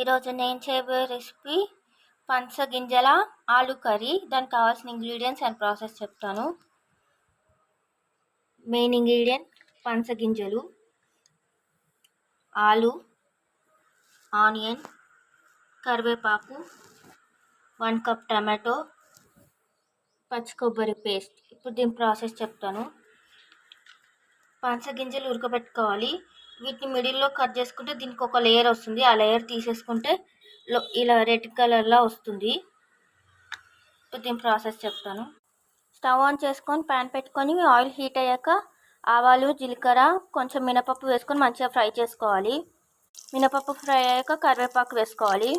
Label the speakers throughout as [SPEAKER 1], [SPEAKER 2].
[SPEAKER 1] ఈరోజు నేను చేయబోయే రెసిపీ పనసగింజల ఆలు కర్రీ. దానికి కావాల్సిన ఇంగ్రీడియంట్స్ అండ్ ప్రాసెస్ చెప్తాను. మెయిన్ ఇంగ్రీడియంట్ పనసగింజలు, ఆలు, ఆనియన్, కరివేపాకు, 1 కప్ టమాటో, పచ్చి కొబ్బరి పేస్ట్. ఇప్పుడు దీని ప్రాసెస్ చెప్తాను. పనసగింజలు ఉడకబెట్టుకోవాలి. వీటిని మిడిల్లో కట్ చేసుకుంటే దీనికి ఒక లేయర్ వస్తుంది. ఆ లేయర్ తీసేసుకుంటే ఇలా రెడ్ కలర్లో వస్తుంది. ఇప్పుడు దీని ప్రాసెస్ చెప్తాను. స్టవ్ ఆన్ చేసుకొని ప్యాన్ పెట్టుకొని ఆయిల్ హీట్ అయ్యాక ఆవాలు, జీలకర్ర, కొంచెం మినపప్పు వేసుకొని మంచిగా ఫ్రై చేసుకోవాలి. మినపప్పు ఫ్రై అయ్యాక కరివేపాకు వేసుకోవాలి.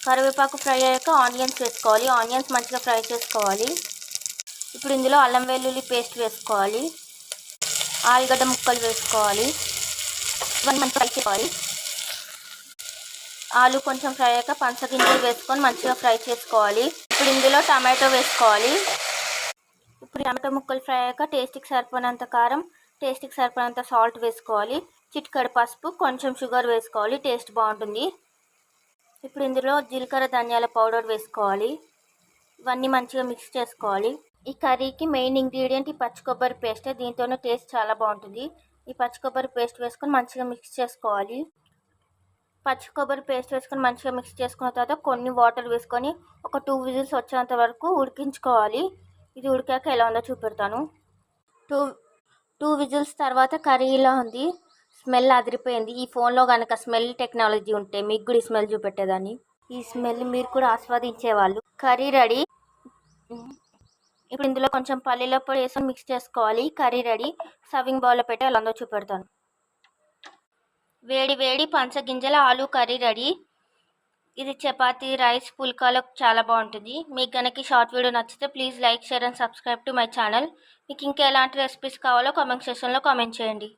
[SPEAKER 1] కరివేపాకు ఫ్రై అయ్యాక ఆనియన్స్ వేసుకోవాలి. ఆనియన్స్ మంచిగా ఫ్రై చేసుకోవాలి. ఇప్పుడు ఇందులో అల్లం వెల్లుల్లి పేస్ట్ వేసుకోవాలి. ఆలుగడ్డ ముక్కలు వేసుకోవాలి. ఇవన్నీ మంచిగా ఫ్రై చేసుకోవాలి. ఆలు కొంచెం ఫ్రై అయ్యాక పనసగింజలు వేసుకొని మంచిగా ఫ్రై చేసుకోవాలి. ఇప్పుడు ఇందులో టమాటో వేసుకోవాలి. ఇప్పుడు టమాటో ముక్కలు ఫ్రై అయ్యాక టేస్ట్కి సరిపోయినంత కారం, టేస్ట్కి సరిపోయినంత సాల్ట్ వేసుకోవాలి. చిటికెడు పసుపు, కొంచెం షుగర్ వేసుకోవాలి. టేస్ట్ బాగుంటుంది. ఇప్పుడు ఇందులో జీలకర్ర ధనియాల పౌడర్ వేసుకోవాలి. ఇవన్నీ మంచిగా మిక్స్ చేసుకోవాలి. ఈ కర్రీకి మెయిన్ ఇంగ్రీడియంట్ ఈ పచ్చి కొబ్బరి పేస్ట్. దీంతోనే టేస్ట్ చాలా బాగుంటుంది. ఈ పచ్చి కొబ్బరి పేస్ట్ వేసుకొని మంచిగా మిక్స్ చేసుకోవాలి. పచ్చి కొబ్బరి పేస్ట్ వేసుకొని మంచిగా మిక్స్ చేసుకున్న తర్వాత కొన్ని వాటర్ వేసుకొని ఒక 2 విజిల్స్ వచ్చేంత వరకు ఉడికించుకోవాలి. ఇది ఉడికాక ఎలా ఉందో చూపెడతాను. టూ విజిల్స్ తర్వాత కర్రీ ఇలా ఉంది. స్మెల్ అదిరిపోయింది. ఈ ఫోన్లో కనుక స్మెల్ టెక్నాలజీ ఉంటే మీకు కూడా స్మెల్ చూపెట్టేదాన్ని. ఈ స్మెల్ మీరు కూడా ఆస్వాదించేవాళ్ళు. Curry ready. ఇప్పుడు ఇందులో కొంచెం పల్లీల పొడి వేసుకొని మిక్స్ చేసుకోవాలి. Curry ready. సర్వింగ్ బౌల్లో పెట్టి ఎలా ఉందో చూపెడతాను. వేడి వేడి పనసగింజల ఆలు కర్రీ రెడీ. ఇది చపాతీ, రైస్, పుల్కాలకు చాలా బాగుంటుంది. మీకు కనుక షార్ట్ వీడియో నచ్చితే please like, share and subscribe to my channel. మీకు ఇంకా ఎలాంటి రెసిపీస్ కావాలో కామెంట్ సెక్షన్లో కామెంట్ చేయండి.